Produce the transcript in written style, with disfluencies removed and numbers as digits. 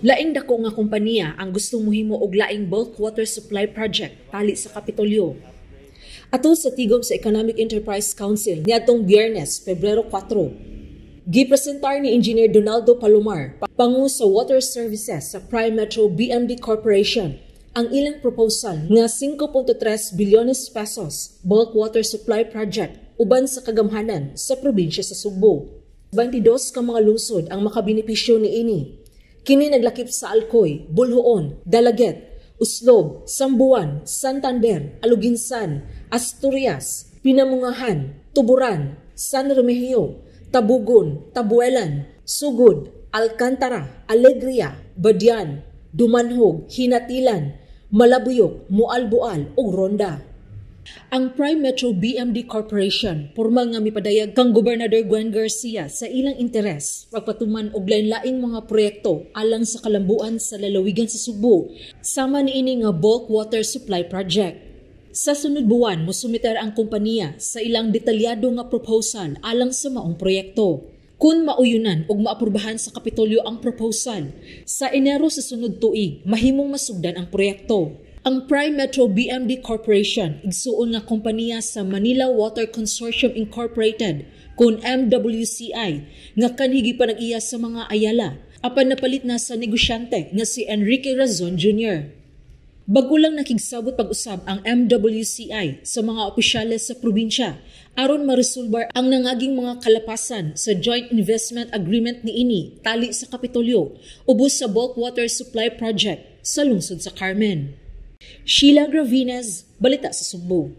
Laing dako nga kompanya ang gustong mohimo og laing bulk water supply project tali sa Kapitolyo. Ato sa tigom sa Economic Enterprise Council niadtong Biyernes, Pebrero 4, gipresentar ni Engineer Donaldo Palomar, pangu sa Water Services sa Prime Metro BMD Corporation, ang ilang proposal nga 5.3 bilyones pesos bulk water supply project uban sa kagamhanan sa probinsya sa Sugbo. 22 ka mga lungsod ang makabenepisyo niini. Kini naglakip sa Alcoy, Bulhoon, Dalaget, Uslob, Sambuan, Santander, Aluginsan, Asturias, Pinamungahan, Tuburan, San Remigio, Tabugon, Tabuelan, Sugod, Alcantara, Alegria, Badian, Dumanhog, Hinatilan, Malabuyok, Mualbual ug Ronda. Ang Prime Metro BMD Corporation porma nga mipadayag kang Gobernador Gwen Garcia sa ilang interes pagpatuman og lain-laing mga proyekto alang sa kalambuan sa lalawigan sa Sugbo sama niini nga bulk water supply project. Sa sunod buwan mosumiter ang kompanya sa ilang detalyado nga proposal alang sa maong proyekto. Kung mauyunan og maaprubahan sa Kapitolyo ang proposal, sa Enero sa sunod tuig mahimong masugdan ang proyekto. Ang Prime Metro BMD Corporation igsuon nga kompanya sa Manila Water Consortium Incorporated kun MWCI nga kanhigi pa nag-iya sa mga ayala apan napalit na sa negosyante nga si Enrique Razon Jr. Bago lang nakigsabot pag-usab ang MWCI sa mga opisyales sa probinsya aron maresolbar ang nangaging mga kalapasan sa Joint Investment Agreement niini tali sa Kapitolyo ubos sa bulk water supply project sa lungsod sa Carmen. Sheila Gravinez, Balita sa Sugbo.